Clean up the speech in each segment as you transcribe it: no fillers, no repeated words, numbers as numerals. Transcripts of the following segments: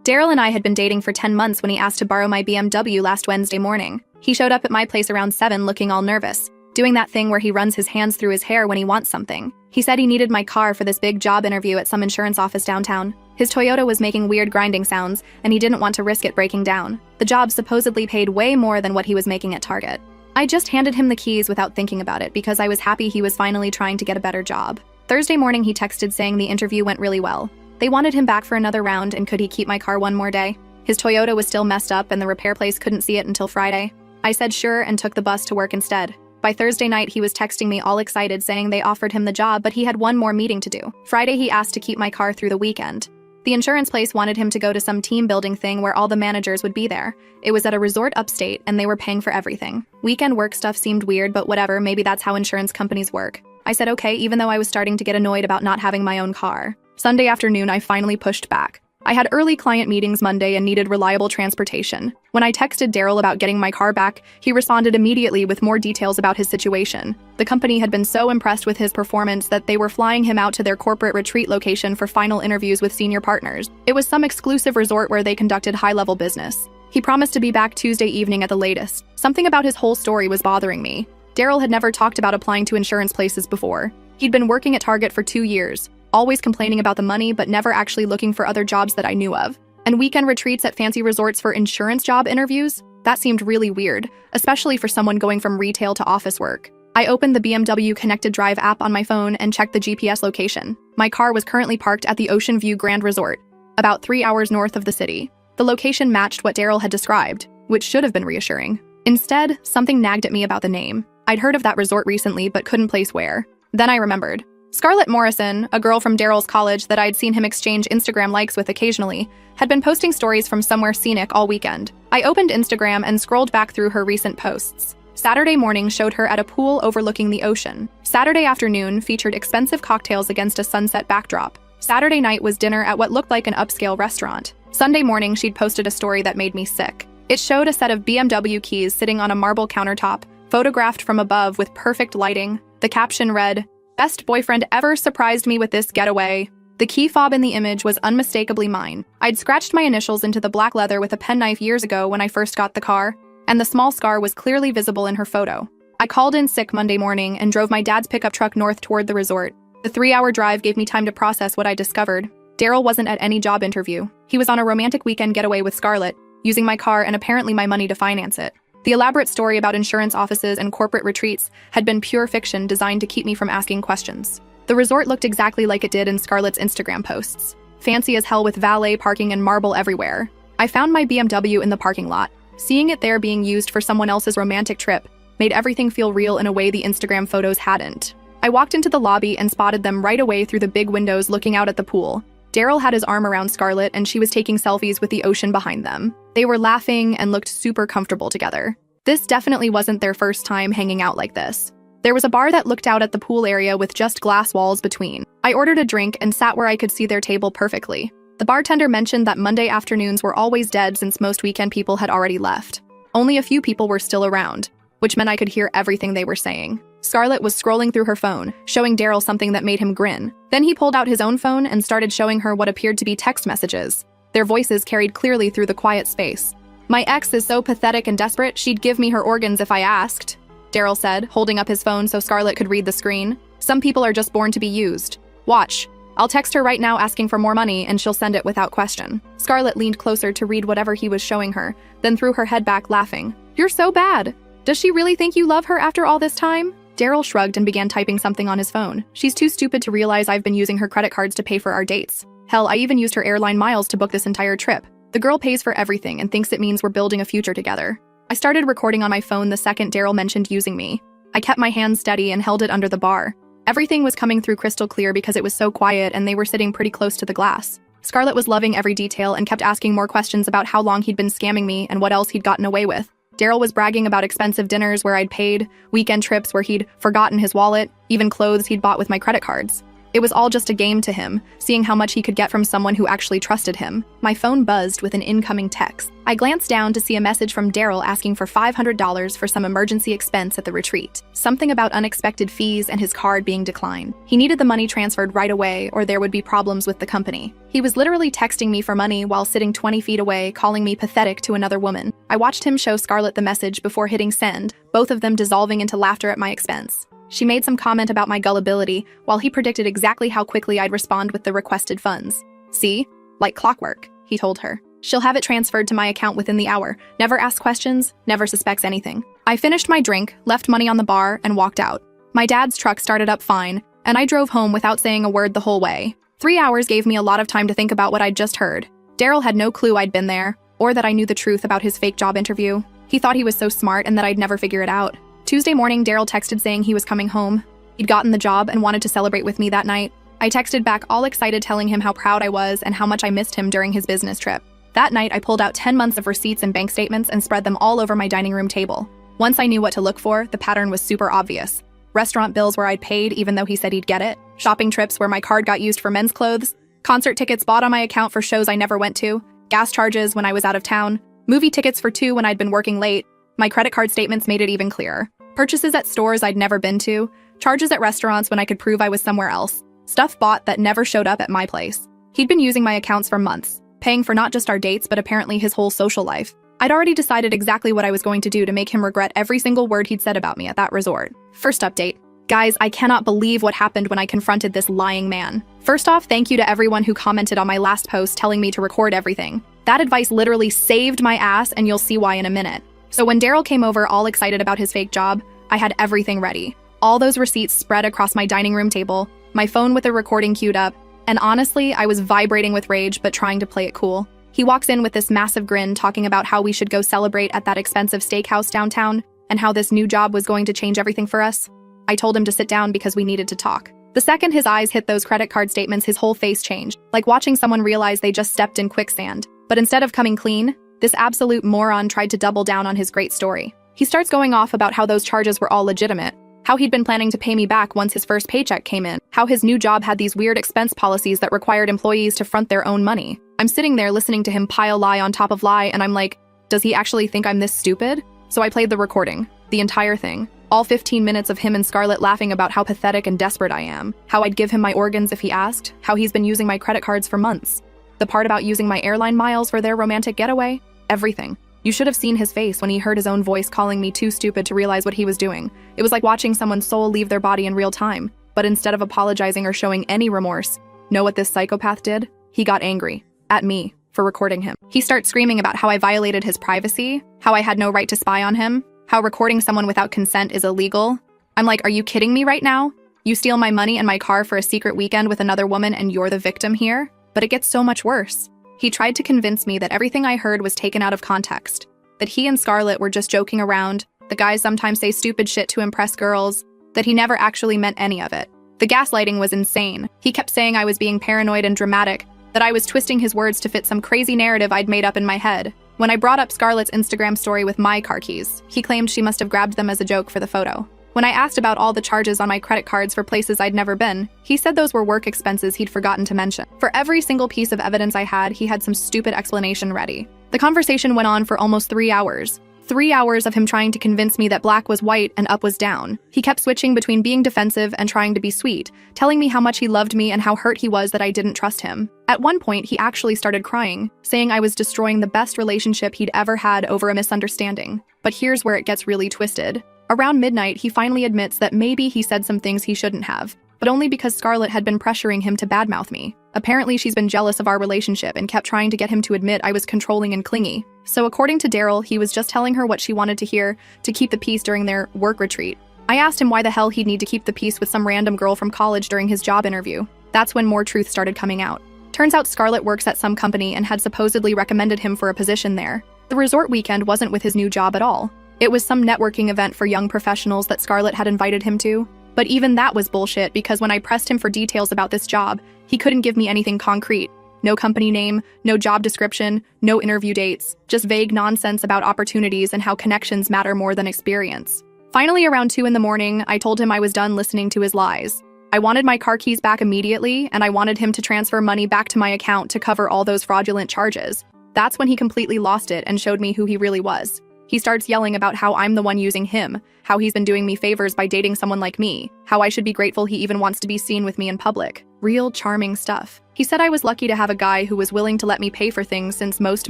Daryl and I had been dating for 10 months when he asked to borrow my BMW last Wednesday morning. He showed up at my place around 7 looking all nervous, doing that thing where he runs his hands through his hair when he wants something. He said he needed my car for this big job interview at some insurance office downtown. His Toyota was making weird grinding sounds, and he didn't want to risk it breaking down. The job supposedly paid way more than what he was making at Target. I just handed him the keys without thinking about it because I was happy he was finally trying to get a better job. Thursday morning he texted saying the interview went really well. They wanted him back for another round and could he keep my car one more day. His Toyota was still messed up and the repair place couldn't see it until Friday. I said sure and took the bus to work instead. By Thursday night he was texting me all excited saying they offered him the job but he had one more meeting to do. Friday he asked to keep my car through the weekend. The insurance place wanted him to go to some team building thing where all the managers would be there. It was at a resort upstate and they were paying for everything. Weekend work stuff seemed weird, but whatever, maybe that's how insurance companies work. I said okay, even though I was starting to get annoyed about not having my own car. Sunday afternoon I finally pushed back. I had early client meetings Monday and needed reliable transportation. When I texted Daryl about getting my car back, he responded immediately with more details about his situation. The company had been so impressed with his performance that they were flying him out to their corporate retreat location for final interviews with senior partners. It was some exclusive resort where they conducted high-level business. He promised to be back Tuesday evening at the latest. Something about his whole story was bothering me. Daryl had never talked about applying to insurance places before. He'd been working at Target for 2 years, always complaining about the money but never actually looking for other jobs that I knew of. And weekend retreats at fancy resorts for insurance job interviews? That seemed really weird, especially for someone going from retail to office work. I opened the BMW Connected Drive app on my phone and checked the GPS location. My car was currently parked at the Ocean View Grand Resort, about 3 hours north of the city. The location matched what Daryl had described, which should have been reassuring. Instead, something nagged at me about the name. I'd heard of that resort recently but couldn't place where. Then I remembered. Scarlett Morrison, a girl from Daryl's college that I'd seen him exchange Instagram likes with occasionally, had been posting stories from somewhere scenic all weekend. I opened Instagram and scrolled back through her recent posts. Saturday morning showed her at a pool overlooking the ocean. Saturday afternoon featured expensive cocktails against a sunset backdrop. Saturday night was dinner at what looked like an upscale restaurant. Sunday morning she'd posted a story that made me sick. It showed a set of BMW keys sitting on a marble countertop, photographed from above with perfect lighting. The caption read, "Best boyfriend ever surprised me with this getaway." The key fob in the image was unmistakably mine. I'd scratched my initials into the black leather with a penknife years ago when I first got the car, and the small scar was clearly visible in her photo. I called in sick Monday morning and drove my dad's pickup truck north toward the resort. The 3-hour drive gave me time to process what I discovered. Daryl wasn't at any job interview. He was on a romantic weekend getaway with Scarlett, using my car and apparently my money to finance it. The elaborate story about insurance offices and corporate retreats had been pure fiction designed to keep me from asking questions. The resort looked exactly like it did in Scarlett's Instagram posts. Fancy as hell with valet parking and marble everywhere. I found my BMW in the parking lot. Seeing it there being used for someone else's romantic trip made everything feel real in a way the Instagram photos hadn't. I walked into the lobby and spotted them right away through the big windows looking out at the pool. Daryl had his arm around Scarlett and she was taking selfies with the ocean behind them. They were laughing and looked super comfortable together. This definitely wasn't their first time hanging out like this. There was a bar that looked out at the pool area with just glass walls between. I ordered a drink and sat where I could see their table perfectly. The bartender mentioned that Monday afternoons were always dead since most weekend people had already left. Only a few people were still around, which meant I could hear everything they were saying. Scarlett was scrolling through her phone, showing Daryl something that made him grin. Then he pulled out his own phone and started showing her what appeared to be text messages. Their voices carried clearly through the quiet space. "My ex is so pathetic and desperate, she'd give me her organs if I asked," Daryl said, holding up his phone so Scarlett could read the screen. "Some people are just born to be used. Watch. I'll text her right now asking for more money and she'll send it without question." Scarlett leaned closer to read whatever he was showing her, then threw her head back, laughing. "You're so bad. Does she really think you love her after all this time?" Daryl shrugged and began typing something on his phone. "She's too stupid to realize I've been using her credit cards to pay for our dates. Hell, I even used her airline miles to book this entire trip. The girl pays for everything and thinks it means we're building a future together." I started recording on my phone the second Daryl mentioned using me. I kept my hands steady and held it under the bar. Everything was coming through crystal clear because it was so quiet and they were sitting pretty close to the glass. Scarlett was loving every detail and kept asking more questions about how long he'd been scamming me and what else he'd gotten away with. Daryl was bragging about expensive dinners where I'd paid, weekend trips where he'd forgotten his wallet, even clothes he'd bought with my credit cards. It was all just a game to him, seeing how much he could get from someone who actually trusted him. My phone buzzed with an incoming text. I glanced down to see a message from Daryl asking for $500 for some emergency expense at the retreat. Something about unexpected fees and his card being declined. He needed the money transferred right away or there would be problems with the company. He was literally texting me for money while sitting 20 feet away, calling me pathetic to another woman. I watched him show Scarlett the message before hitting send, both of them dissolving into laughter at my expense. She made some comment about my gullibility, while he predicted exactly how quickly I'd respond with the requested funds. See? Like clockwork, he told her. She'll have it transferred to my account within the hour. Never asks questions, never suspects anything. I finished my drink, left money on the bar, and walked out. My dad's truck started up fine, and I drove home without saying a word the whole way. 3 hours gave me a lot of time to think about what I'd just heard. Daryl had no clue I'd been there, or that I knew the truth about his fake job interview. He thought he was so smart and that I'd never figure it out. Tuesday morning, Daryl texted saying he was coming home. He'd gotten the job and wanted to celebrate with me that night. I texted back all excited telling him how proud I was and how much I missed him during his business trip. That night, I pulled out 10 months of receipts and bank statements and spread them all over my dining room table. Once I knew what to look for, the pattern was super obvious. Restaurant bills where I'd paid even though he said he'd get it, shopping trips where my card got used for men's clothes, concert tickets bought on my account for shows I never went to, gas charges when I was out of town, movie tickets for two when I'd been working late. My credit card statements made it even clearer. Purchases at stores I'd never been to, charges at restaurants when I could prove I was somewhere else, stuff bought that never showed up at my place. He'd been using my accounts for months, paying for not just our dates but apparently his whole social life. I'd already decided exactly what I was going to do to make him regret every single word he'd said about me at that resort. First update. Guys, I cannot believe what happened when I confronted this lying man. First off, thank you to everyone who commented on my last post telling me to record everything. That advice literally saved my ass, and you'll see why in a minute. So when Daryl came over all excited about his fake job, I had everything ready. All those receipts spread across my dining room table, my phone with a recording queued up, and honestly, I was vibrating with rage but trying to play it cool. He walks in with this massive grin talking about how we should go celebrate at that expensive steakhouse downtown and how this new job was going to change everything for us. I told him to sit down because we needed to talk. The second his eyes hit those credit card statements, his whole face changed, like watching someone realize they just stepped in quicksand. But instead of coming clean, this absolute moron tried to double down on his great story. He starts going off about how those charges were all legitimate, how he'd been planning to pay me back once his first paycheck came in, how his new job had these weird expense policies that required employees to front their own money. I'm sitting there listening to him pile lie on top of lie, and I'm like, does he actually think I'm this stupid? So I played the recording, the entire thing. All 15 minutes of him and Scarlett laughing about how pathetic and desperate I am, how I'd give him my organs if he asked, how he's been using my credit cards for months. The part about using my airline miles for their romantic getaway, everything. You should have seen his face when he heard his own voice calling me too stupid to realize what he was doing. It was like watching someone's soul leave their body in real time. But instead of apologizing or showing any remorse, know what this psychopath did? He got angry. At me. For recording him. He starts screaming about how I violated his privacy, how I had no right to spy on him, how recording someone without consent is illegal. I'm like, are you kidding me right now? You steal my money and my car for a secret weekend with another woman and you're the victim here? But it gets so much worse. He tried to convince me that everything I heard was taken out of context, that he and Scarlett were just joking around, the guys sometimes say stupid shit to impress girls, that he never actually meant any of it. The gaslighting was insane. He kept saying I was being paranoid and dramatic, that I was twisting his words to fit some crazy narrative I'd made up in my head. When I brought up Scarlett's Instagram story with my car keys, he claimed she must have grabbed them as a joke for the photo. When I asked about all the charges on my credit cards for places I'd never been, he said those were work expenses he'd forgotten to mention. For every single piece of evidence I had, he had some stupid explanation ready. The conversation went on for almost 3 hours. 3 hours of him trying to convince me that black was white and up was down. He kept switching between being defensive and trying to be sweet, telling me how much he loved me and how hurt he was that I didn't trust him. At one point, he actually started crying, saying I was destroying the best relationship he'd ever had over a misunderstanding. But here's where it gets really twisted. Around midnight, he finally admits that maybe he said some things he shouldn't have, but only because Scarlett had been pressuring him to badmouth me. Apparently, she's been jealous of our relationship and kept trying to get him to admit I was controlling and clingy. So according to Daryl, he was just telling her what she wanted to hear to keep the peace during their work retreat. I asked him why the hell he'd need to keep the peace with some random girl from college during his job interview. That's when more truth started coming out. Turns out Scarlett works at some company and had supposedly recommended him for a position there. The resort weekend wasn't with his new job at all. It was some networking event for young professionals that Scarlett had invited him to. But even that was bullshit because when I pressed him for details about this job, he couldn't give me anything concrete. No company name, no job description, no interview dates, just vague nonsense about opportunities and how connections matter more than experience. Finally, around 2 in the morning, I told him I was done listening to his lies. I wanted my car keys back immediately, and I wanted him to transfer money back to my account to cover all those fraudulent charges. That's when he completely lost it and showed me who he really was. He starts yelling about how I'm the one using him, how he's been doing me favors by dating someone like me, how I should be grateful he even wants to be seen with me in public. Real charming stuff. He said I was lucky to have a guy who was willing to let me pay for things since most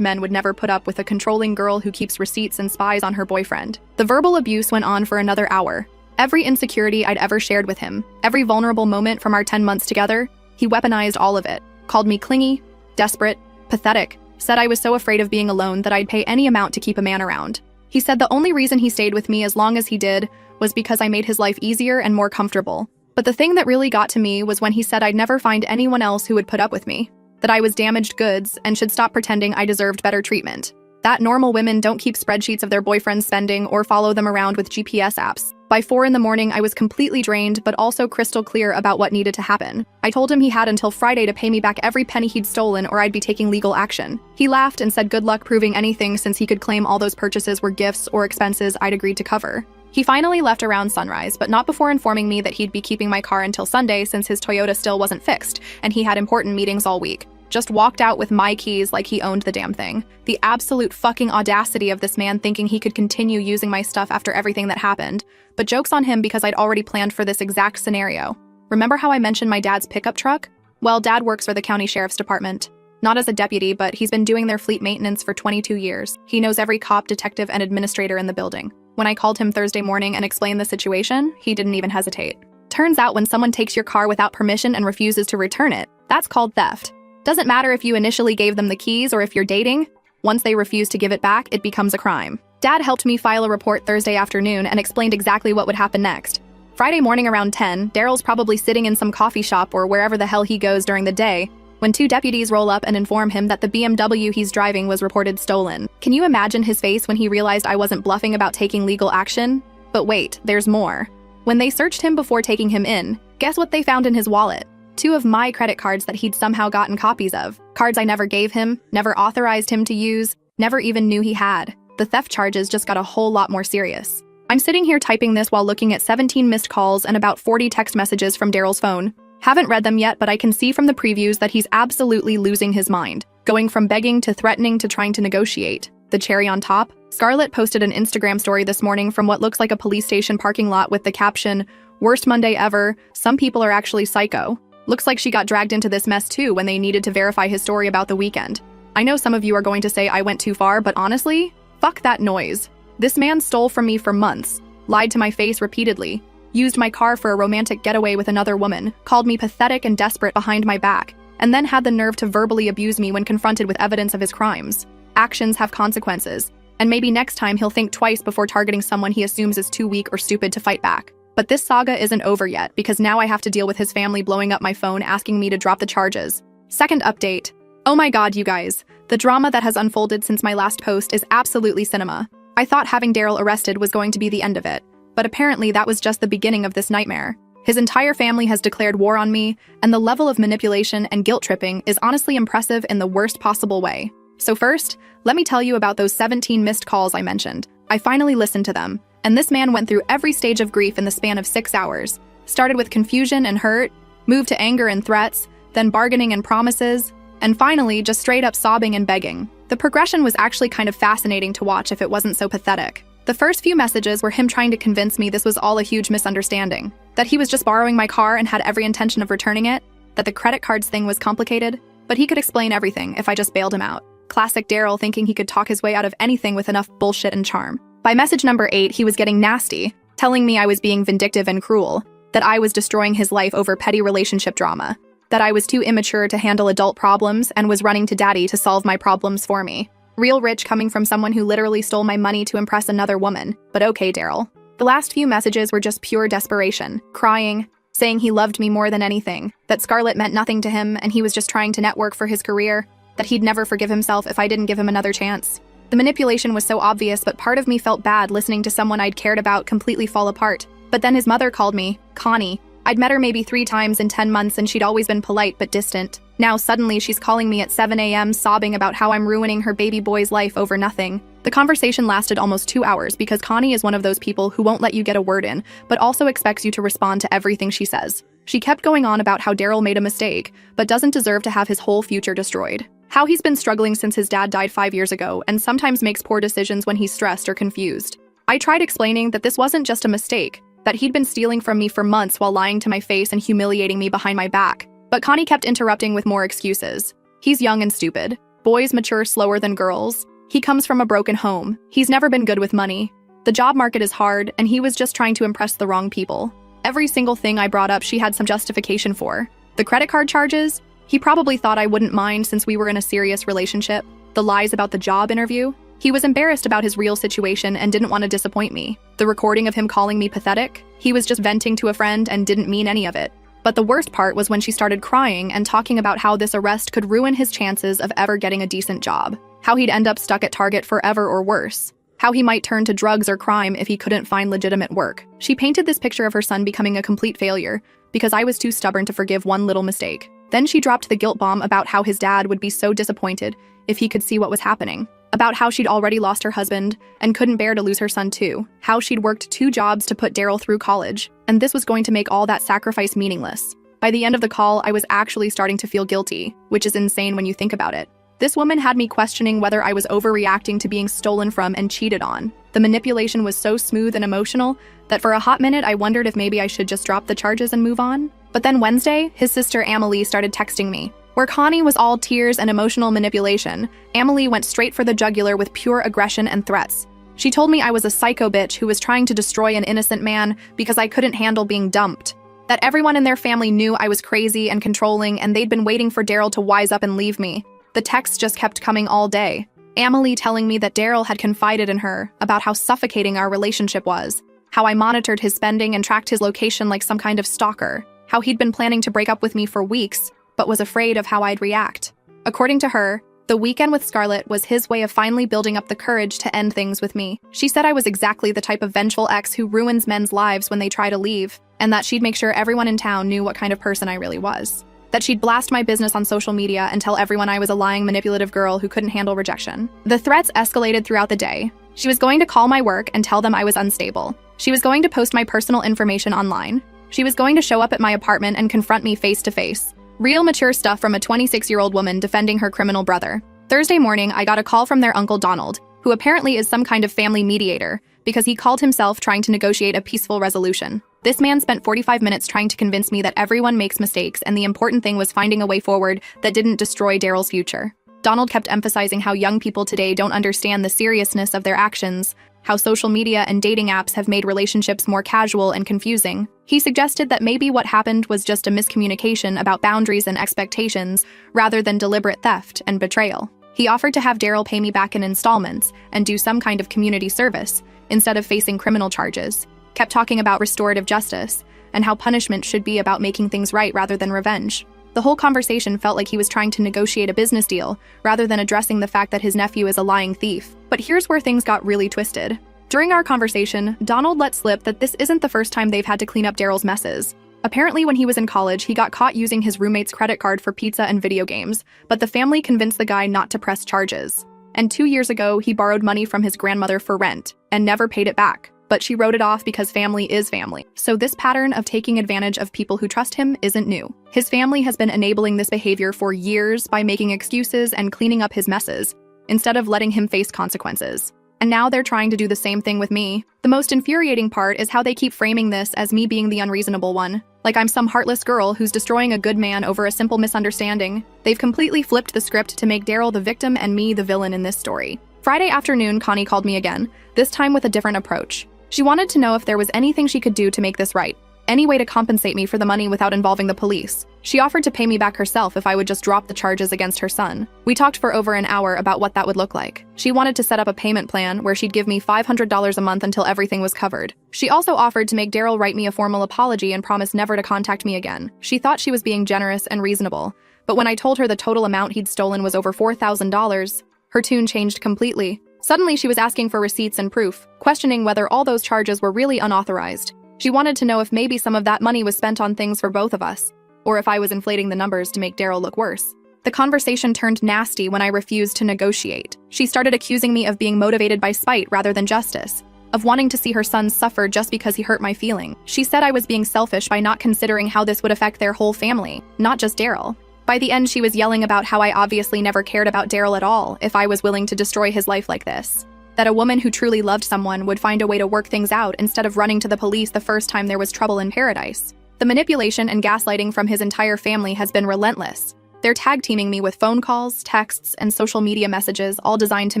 men would never put up with a controlling girl who keeps receipts and spies on her boyfriend. The verbal abuse went on for another hour. Every insecurity I'd ever shared with him, every vulnerable moment from our 10 months together, he weaponized all of it. Called me clingy, desperate, pathetic, said I was so afraid of being alone that I'd pay any amount to keep a man around. He said the only reason he stayed with me as long as he did was because I made his life easier and more comfortable. But the thing that really got to me was when he said I'd never find anyone else who would put up with me, that I was damaged goods and should stop pretending I deserved better treatment. That normal women don't keep spreadsheets of their boyfriend's spending or follow them around with GPS apps. By 4 in the morning, I was completely drained, but also crystal clear about what needed to happen. I told him he had until Friday to pay me back every penny he'd stolen or I'd be taking legal action. He laughed and said good luck proving anything since he could claim all those purchases were gifts or expenses I'd agreed to cover. He finally left around sunrise, but not before informing me that he'd be keeping my car until Sunday since his Toyota still wasn't fixed, and he had important meetings all week. Just walked out with my keys like he owned the damn thing. The absolute fucking audacity of this man thinking he could continue using my stuff after everything that happened. But joke's on him because I'd already planned for this exact scenario. Remember how I mentioned my dad's pickup truck? Well, Dad works for the county sheriff's department. Not as a deputy, but he's been doing their fleet maintenance for 22 years. He knows every cop, detective, and administrator in the building. When I called him Thursday morning and explained the situation, he didn't even hesitate. Turns out when someone takes your car without permission and refuses to return it, that's called theft. Doesn't matter if you initially gave them the keys or if you're dating. Once they refuse to give it back, it becomes a crime. Dad helped me file a report Thursday afternoon and explained exactly what would happen next. Friday morning around 10, Daryl's probably sitting in some coffee shop or wherever the hell he goes during the day when 2 deputies roll up and inform him that the BMW he's driving was reported stolen. Can you imagine his face when he realized I wasn't bluffing about taking legal action? But wait, there's more. When they searched him before taking him in, guess what they found in his wallet? 2 of my credit cards that he'd somehow gotten copies of. Cards I never gave him, never authorized him to use, never even knew he had. The theft charges just got a whole lot more serious. I'm sitting here typing this while looking at 17 missed calls and about 40 text messages from Daryl's phone. Haven't read them yet, but I can see from the previews that he's absolutely losing his mind. Going from begging to threatening to trying to negotiate. The cherry on top, Scarlett posted an Instagram story this morning from what looks like a police station parking lot with the caption, "Worst Monday ever, some people are actually psycho." Looks like she got dragged into this mess too when they needed to verify his story about the weekend. I know some of you are going to say I went too far, but honestly, fuck that noise. This man stole from me for months, lied to my face repeatedly, used my car for a romantic getaway with another woman, called me pathetic and desperate behind my back, and then had the nerve to verbally abuse me when confronted with evidence of his crimes. Actions have consequences, and maybe next time he'll think twice before targeting someone he assumes is too weak or stupid to fight back. But this saga isn't over yet, because now I have to deal with his family blowing up my phone asking me to drop the charges. Second update. Oh my god, you guys. The drama that has unfolded since my last post is absolutely cinema. I thought having Daryl arrested was going to be the end of it, but apparently that was just the beginning of this nightmare. His entire family has declared war on me, and the level of manipulation and guilt-tripping is honestly impressive in the worst possible way. So first, let me tell you about those 17 missed calls I mentioned. I finally listened to them. And this man went through every stage of grief in the span of 6 hours. Started with confusion and hurt, moved to anger and threats, then bargaining and promises, and finally just straight up sobbing and begging. The progression was actually kind of fascinating to watch if it wasn't so pathetic. The first few messages were him trying to convince me this was all a huge misunderstanding, that he was just borrowing my car and had every intention of returning it, that the credit cards thing was complicated, but he could explain everything if I just bailed him out. Classic Daryl thinking he could talk his way out of anything with enough bullshit and charm. By message number 8, he was getting nasty, telling me I was being vindictive and cruel, that I was destroying his life over petty relationship drama, that I was too immature to handle adult problems and was running to daddy to solve my problems for me. Real rich coming from someone who literally stole my money to impress another woman, but okay, Daryl. The last few messages were just pure desperation, crying, saying he loved me more than anything, that Scarlett meant nothing to him and he was just trying to network for his career, that he'd never forgive himself if I didn't give him another chance. The manipulation was so obvious, but part of me felt bad listening to someone I'd cared about completely fall apart. But then his mother called me, Connie. I'd met her maybe 3 times in 10 months and she'd always been polite but distant. Now suddenly she's calling me at 7 a.m. sobbing about how I'm ruining her baby boy's life over nothing. The conversation lasted almost 2 hours because Connie is one of those people who won't let you get a word in, but also expects you to respond to everything she says. She kept going on about how Daryl made a mistake, but doesn't deserve to have his whole future destroyed. How he's been struggling since his dad died 5 years ago and sometimes makes poor decisions when he's stressed or confused. I tried explaining that this wasn't just a mistake, that he'd been stealing from me for months while lying to my face and humiliating me behind my back. But Connie kept interrupting with more excuses. He's young and stupid. Boys mature slower than girls. He comes from a broken home. He's never been good with money. The job market is hard, and he was just trying to impress the wrong people. Every single thing I brought up she had some justification for. The credit card charges? He probably thought I wouldn't mind since we were in a serious relationship. The lies about the job interview? He was embarrassed about his real situation and didn't want to disappoint me. The recording of him calling me pathetic? He was just venting to a friend and didn't mean any of it. But the worst part was when she started crying and talking about how this arrest could ruin his chances of ever getting a decent job. How he'd end up stuck at Target forever or worse. How he might turn to drugs or crime if he couldn't find legitimate work. She painted this picture of her son becoming a complete failure because I was too stubborn to forgive one little mistake. Then she dropped the guilt bomb about how his dad would be so disappointed if he could see what was happening. About how she'd already lost her husband and couldn't bear to lose her son too. How she'd worked 2 jobs to put Daryl through college, and this was going to make all that sacrifice meaningless. By the end of the call, I was actually starting to feel guilty, which is insane when you think about it. This woman had me questioning whether I was overreacting to being stolen from and cheated on. The manipulation was so smooth and emotional that for a hot minute I wondered if maybe I should just drop the charges and move on. But then Wednesday, his sister Amelie started texting me. Where Connie was all tears and emotional manipulation, Amelie went straight for the jugular with pure aggression and threats. She told me I was a psycho bitch who was trying to destroy an innocent man because I couldn't handle being dumped. That everyone in their family knew I was crazy and controlling and they'd been waiting for Daryl to wise up and leave me. The texts just kept coming all day. Amelie telling me that Daryl had confided in her about how suffocating our relationship was, how I monitored his spending and tracked his location like some kind of stalker, how he'd been planning to break up with me for weeks, but was afraid of how I'd react. According to her, the weekend with Scarlett was his way of finally building up the courage to end things with me. She said I was exactly the type of vengeful ex who ruins men's lives when they try to leave, and that she'd make sure everyone in town knew what kind of person I really was. That she'd blast my business on social media and tell everyone I was a lying, manipulative girl who couldn't handle rejection. The threats escalated throughout the day. She was going to call my work and tell them I was unstable. She was going to post my personal information online. She was going to show up at my apartment and confront me face to face. Real mature stuff from a 26-year-old woman defending her criminal brother. Thursday morning, I got a call from their uncle Donald, who apparently is some kind of family mediator, because he called himself trying to negotiate a peaceful resolution. This man spent 45 minutes trying to convince me that everyone makes mistakes and the important thing was finding a way forward that didn't destroy Daryl's future. Donald kept emphasizing how young people today don't understand the seriousness of their actions, how social media and dating apps have made relationships more casual and confusing. He suggested that maybe what happened was just a miscommunication about boundaries and expectations, rather than deliberate theft and betrayal. He offered to have Daryl pay me back in installments and do some kind of community service, instead of facing criminal charges. Kept talking about restorative justice, and how punishment should be about making things right rather than revenge. The whole conversation felt like he was trying to negotiate a business deal, rather than addressing the fact that his nephew is a lying thief. But here's where things got really twisted. During our conversation, Donald let slip that this isn't the first time they've had to clean up Daryl's messes. Apparently, when he was in college, he got caught using his roommate's credit card for pizza and video games, but the family convinced the guy not to press charges. And 2 years ago, he borrowed money from his grandmother for rent, and never paid it back. But she wrote it off because family is family. So this pattern of taking advantage of people who trust him isn't new. His family has been enabling this behavior for years by making excuses and cleaning up his messes, instead of letting him face consequences. And now they're trying to do the same thing with me. The most infuriating part is how they keep framing this as me being the unreasonable one. Like I'm some heartless girl who's destroying a good man over a simple misunderstanding. They've completely flipped the script to make Daryl the victim and me the villain in this story. Friday afternoon, Connie called me again, this time with a different approach. She wanted to know if there was anything she could do to make this right, any way to compensate me for the money without involving the police. She offered to pay me back herself if I would just drop the charges against her son. We talked for over an hour about what that would look like. She wanted to set up a payment plan where she'd give me $500 a month until everything was covered. She also offered to make Daryl write me a formal apology and promise never to contact me again. She thought she was being generous and reasonable, but when I told her the total amount he'd stolen was over $4,000, her tune changed completely. Suddenly, she was asking for receipts and proof, questioning whether all those charges were really unauthorized. She wanted to know if maybe some of that money was spent on things for both of us, or if I was inflating the numbers to make Daryl look worse. The conversation turned nasty when I refused to negotiate. She started accusing me of being motivated by spite rather than justice. of wanting to see her son suffer just because he hurt my feeling. She said I was being selfish by not considering how this would affect their whole family, not just Daryl. By the end, she was yelling about how I obviously never cared about Daryl at all if I was willing to destroy his life like this. That a woman who truly loved someone would find a way to work things out instead of running to the police the first time there was trouble in paradise. The manipulation and gaslighting from his entire family has been relentless. They're tag-teaming me with phone calls, texts, and social media messages, all designed to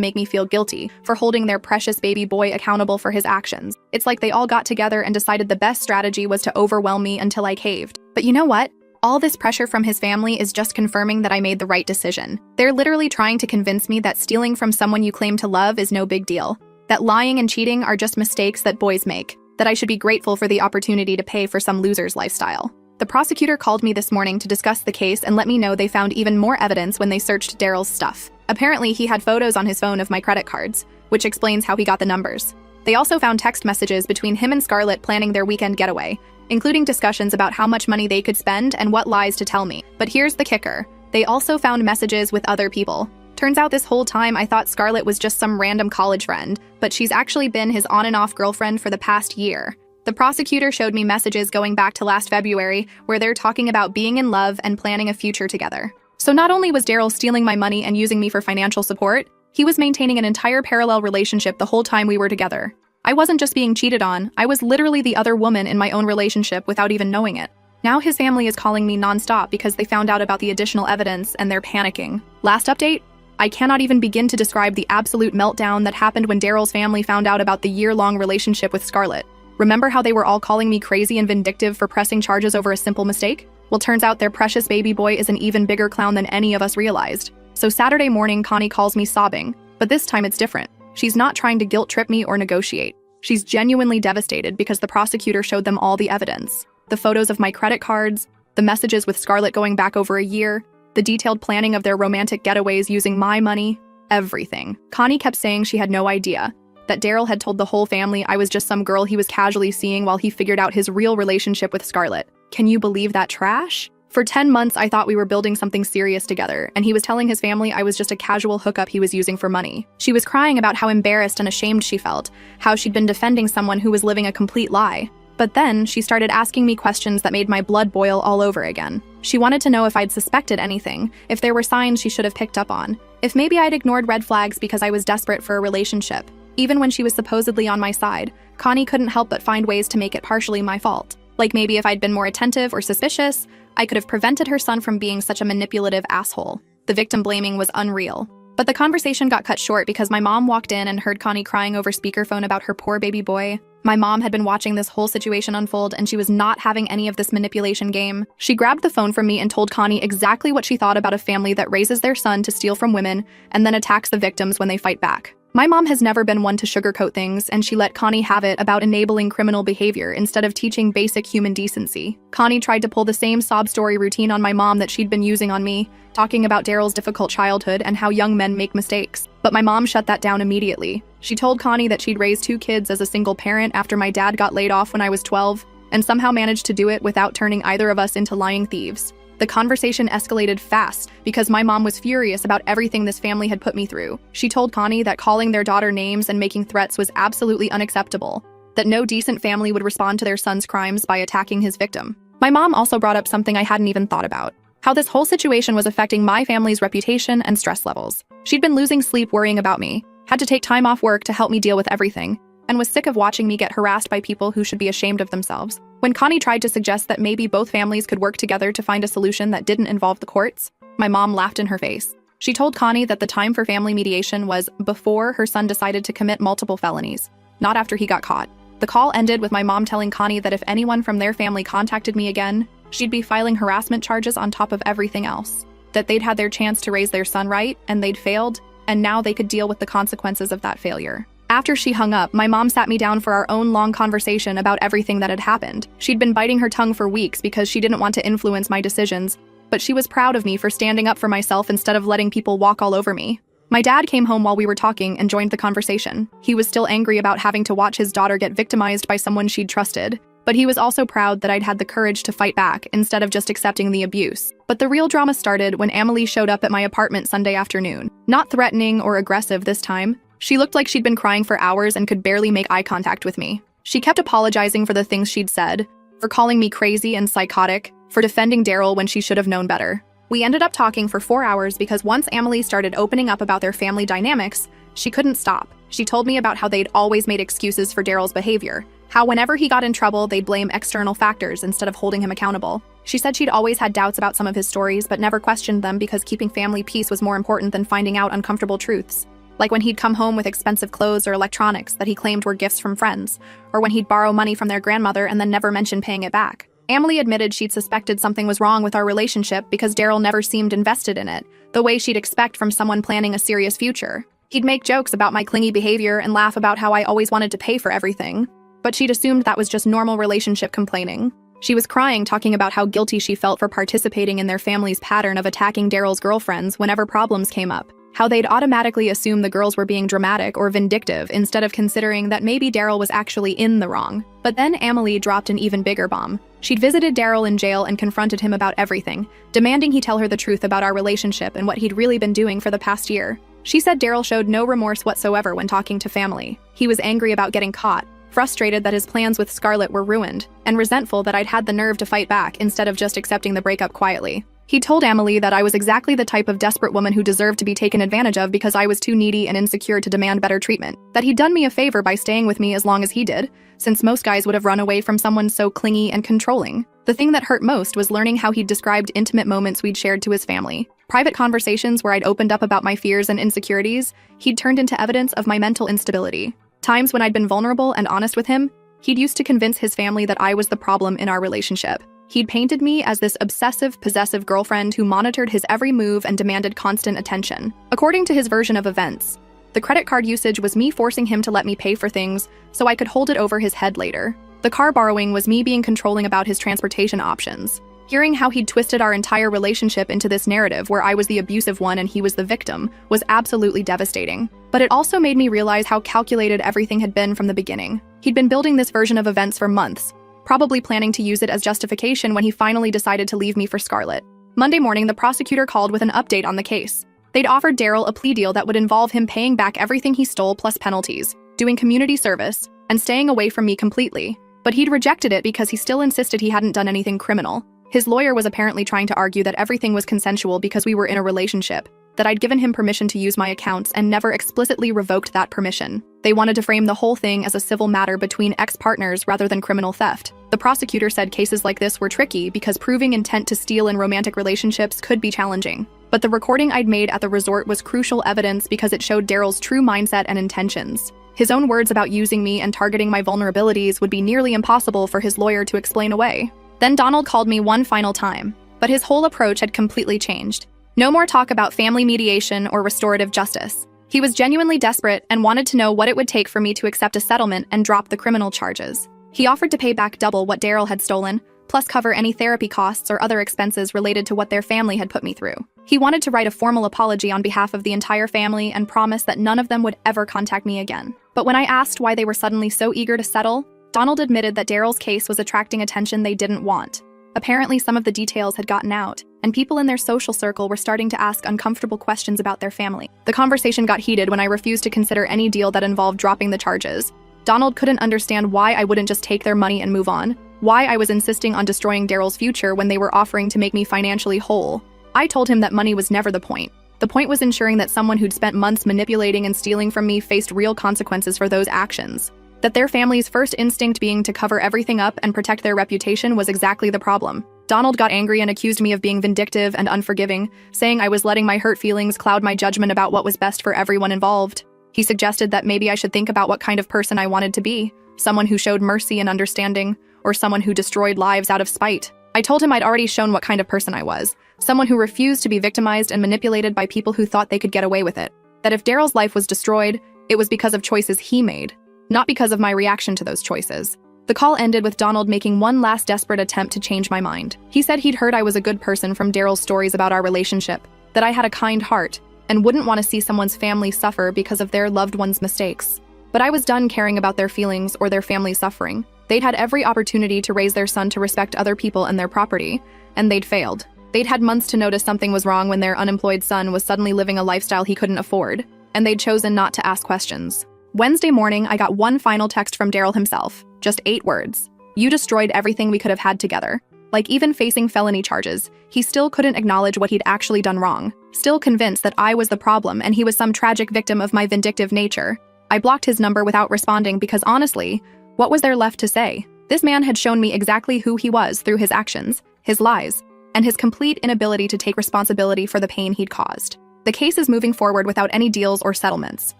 make me feel guilty for holding their precious baby boy accountable for his actions. It's like they all got together and decided the best strategy was to overwhelm me until I caved. But you know what? All this pressure from his family is just confirming that I made the right decision. They're literally trying to convince me that stealing from someone you claim to love is no big deal, that lying and cheating are just mistakes that boys make, that I should be grateful for the opportunity to pay for some loser's lifestyle. The prosecutor called me this morning to discuss the case and let me know they found even more evidence when they searched Daryl's stuff. Apparently, he had photos on his phone of my credit cards, which explains how he got the numbers. They also found text messages between him and Scarlett planning their weekend getaway, including discussions about how much money they could spend and what lies to tell me. But here's the kicker. They also found messages with other people. Turns out this whole time I thought Scarlett was just some random college friend, but she's actually been his on and off girlfriend for the past year. The prosecutor showed me messages going back to last February where they're talking about being in love and planning a future together. So not only was Daryl stealing my money and using me for financial support, he was maintaining an entire parallel relationship the whole time we were together. I wasn't just being cheated on, I was literally the other woman in my own relationship without even knowing it. Now his family is calling me nonstop because they found out about the additional evidence and they're panicking. Last update? I cannot even begin to describe the absolute meltdown that happened when Daryl's family found out about the year-long relationship with Scarlett. Remember how they were all calling me crazy and vindictive for pressing charges over a simple mistake? Well, turns out their precious baby boy is an even bigger clown than any of us realized. So Saturday morning, Connie calls me sobbing, but this time it's different. She's not trying to guilt trip me or negotiate. She's genuinely devastated because the prosecutor showed them all the evidence. The photos of my credit cards, the messages with Scarlett going back over a year, the detailed planning of their romantic getaways using my money, everything. Connie kept saying she had no idea, that Daryl had told the whole family I was just some girl he was casually seeing while he figured out his real relationship with Scarlett. Can you believe that trash? For 10 months, I thought we were building something serious together, and he was telling his family I was just a casual hookup he was using for money. She was crying about how embarrassed and ashamed she felt, how she'd been defending someone who was living a complete lie. But then, she started asking me questions that made my blood boil all over again. She wanted to know if I'd suspected anything, if there were signs she should have picked up on, if maybe I'd ignored red flags because I was desperate for a relationship. Even when she was supposedly on my side, Connie couldn't help but find ways to make it partially my fault. Like maybe if I'd been more attentive or suspicious, I could have prevented her son from being such a manipulative asshole. The victim blaming was unreal. But the conversation got cut short because my mom walked in and heard Connie crying over speakerphone about her poor baby boy. My mom had been watching this whole situation unfold and she was not having any of this manipulation game. She grabbed the phone from me and told Connie exactly what she thought about a family that raises their son to steal from women and then attacks the victims when they fight back. My mom has never been one to sugarcoat things, and she let Connie have it about enabling criminal behavior instead of teaching basic human decency. Connie tried to pull the same sob story routine on my mom that she'd been using on me, talking about Daryl's difficult childhood and how young men make mistakes. But my mom shut that down immediately. She told Connie that she'd raised 2 kids as a single parent after my dad got laid off when I was 12, and somehow managed to do it without turning either of us into lying thieves. The conversation escalated fast because my mom was furious about everything this family had put me through. She told Connie that calling their daughter names and making threats was absolutely unacceptable, that no decent family would respond to their son's crimes by attacking his victim. My mom also brought up something I hadn't even thought about, how this whole situation was affecting my family's reputation and stress levels. She'd been losing sleep worrying about me, had to take time off work to help me deal with everything, and was sick of watching me get harassed by people who should be ashamed of themselves. When Connie tried to suggest that maybe both families could work together to find a solution that didn't involve the courts, my mom laughed in her face. She told Connie that the time for family mediation was before her son decided to commit multiple felonies, not after he got caught. The call ended with my mom telling Connie that if anyone from their family contacted me again, she'd be filing harassment charges on top of everything else, that they'd had their chance to raise their son right, and they'd failed, and now they could deal with the consequences of that failure. After she hung up, my mom sat me down for our own long conversation about everything that had happened. She'd been biting her tongue for weeks because she didn't want to influence my decisions, but she was proud of me for standing up for myself instead of letting people walk all over me. My dad came home while we were talking and joined the conversation. He was still angry about having to watch his daughter get victimized by someone she'd trusted, but he was also proud that I'd had the courage to fight back instead of just accepting the abuse. But the real drama started when Amelie showed up at my apartment Sunday afternoon. Not threatening or aggressive this time. She looked like she'd been crying for hours and could barely make eye contact with me. She kept apologizing for the things she'd said, for calling me crazy and psychotic, for defending Daryl when she should have known better. We ended up talking for 4 hours because once Emily started opening up about their family dynamics, she couldn't stop. She told me about how they'd always made excuses for Daryl's behavior, how whenever he got in trouble, they'd blame external factors instead of holding him accountable. She said she'd always had doubts about some of his stories, but never questioned them because keeping family peace was more important than finding out uncomfortable truths. Like when he'd come home with expensive clothes or electronics that he claimed were gifts from friends, or when he'd borrow money from their grandmother and then never mention paying it back. Emily admitted she'd suspected something was wrong with our relationship because Daryl never seemed invested in it, the way she'd expect from someone planning a serious future. He'd make jokes about my clingy behavior and laugh about how I always wanted to pay for everything, but she'd assumed that was just normal relationship complaining. She was crying, talking about how guilty she felt for participating in their family's pattern of attacking Daryl's girlfriends whenever problems came up, how they'd automatically assume the girls were being dramatic or vindictive instead of considering that maybe Daryl was actually in the wrong. But then Emily dropped an even bigger bomb. She'd visited Daryl in jail and confronted him about everything, demanding he tell her the truth about our relationship and what he'd really been doing for the past year. She said Daryl showed no remorse whatsoever when talking to family. He was angry about getting caught, frustrated that his plans with Scarlett were ruined, and resentful that I'd had the nerve to fight back instead of just accepting the breakup quietly. He told Emily that I was exactly the type of desperate woman who deserved to be taken advantage of because I was too needy and insecure to demand better treatment, that he'd done me a favor by staying with me as long as he did, since most guys would have run away from someone so clingy and controlling. The thing that hurt most was learning how he'd described intimate moments we'd shared to his family. Private conversations where I'd opened up about my fears and insecurities, he'd turned into evidence of my mental instability. Times when I'd been vulnerable and honest with him, he'd used to convince his family that I was the problem in our relationship. He'd painted me as this obsessive, possessive girlfriend who monitored his every move and demanded constant attention. According to his version of events, the credit card usage was me forcing him to let me pay for things so I could hold it over his head later. The car borrowing was me being controlling about his transportation options. Hearing how he'd twisted our entire relationship into this narrative where I was the abusive one and he was the victim was absolutely devastating. But it also made me realize how calculated everything had been from the beginning. He'd been building this version of events for months, probably planning to use it as justification when he finally decided to leave me for Scarlett. Monday morning, the prosecutor called with an update on the case. They'd offered Daryl a plea deal that would involve him paying back everything he stole plus penalties, doing community service, and staying away from me completely. But he'd rejected it because he still insisted he hadn't done anything criminal. His lawyer was apparently trying to argue that everything was consensual because we were in a relationship, that I'd given him permission to use my accounts and never explicitly revoked that permission. They wanted to frame the whole thing as a civil matter between ex-partners rather than criminal theft. The prosecutor said cases like this were tricky because proving intent to steal in romantic relationships could be challenging. But the recording I'd made at the resort was crucial evidence because it showed Daryl's true mindset and intentions. His own words about using me and targeting my vulnerabilities would be nearly impossible for his lawyer to explain away. Then Donald called me one final time, but his whole approach had completely changed. No more talk about family mediation or restorative justice. He was genuinely desperate and wanted to know what it would take for me to accept a settlement and drop the criminal charges. He offered to pay back double what Daryl had stolen, plus cover any therapy costs or other expenses related to what their family had put me through. He wanted to write a formal apology on behalf of the entire family and promise that none of them would ever contact me again. But when I asked why they were suddenly so eager to settle, Donald admitted that Daryl's case was attracting attention they didn't want. Apparently, some of the details had gotten out, and people in their social circle were starting to ask uncomfortable questions about their family. The conversation got heated when I refused to consider any deal that involved dropping the charges. Donald couldn't understand why I wouldn't just take their money and move on, why I was insisting on destroying Daryl's future when they were offering to make me financially whole. I told him that money was never the point. The point was ensuring that someone who'd spent months manipulating and stealing from me faced real consequences for those actions. That their family's first instinct being to cover everything up and protect their reputation was exactly the problem. Donald got angry and accused me of being vindictive and unforgiving, saying I was letting my hurt feelings cloud my judgment about what was best for everyone involved. He suggested that maybe I should think about what kind of person I wanted to be, someone who showed mercy and understanding, or someone who destroyed lives out of spite. I told him I'd already shown what kind of person I was, someone who refused to be victimized and manipulated by people who thought they could get away with it. That if Daryl's life was destroyed, it was because of choices he made, not because of my reaction to those choices. The call ended with Donald making one last desperate attempt to change my mind. He said he'd heard I was a good person from Daryl's stories about our relationship, that I had a kind heart, and wouldn't want to see someone's family suffer because of their loved one's mistakes. But I was done caring about their feelings or their family's suffering. They'd had every opportunity to raise their son to respect other people and their property, and they'd failed. They'd had months to notice something was wrong when their unemployed son was suddenly living a lifestyle he couldn't afford. and they'd chosen not to ask questions. Wednesday morning, I got one final text from Daryl himself. Just 8 words. "You destroyed everything we could have had together." Like, even facing felony charges, he still couldn't acknowledge what he'd actually done wrong. Still convinced that I was the problem and he was some tragic victim of my vindictive nature. I blocked his number without responding because honestly, what was there left to say? This man had shown me exactly who he was through his actions, his lies, and his complete inability to take responsibility for the pain he'd caused. The case is moving forward without any deals or settlements.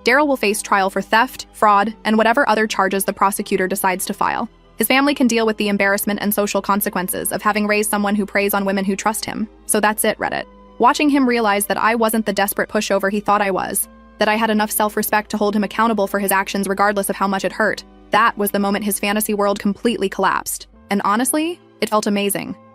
Daryl will face trial for theft, fraud, and whatever other charges the prosecutor decides to file. His family can deal with the embarrassment and social consequences of having raised someone who preys on women who trust him. So that's it, Reddit. Watching him realize that I wasn't the desperate pushover he thought I was, that I had enough self-respect to hold him accountable for his actions regardless of how much it hurt, that was the moment his fantasy world completely collapsed. And honestly, it felt amazing.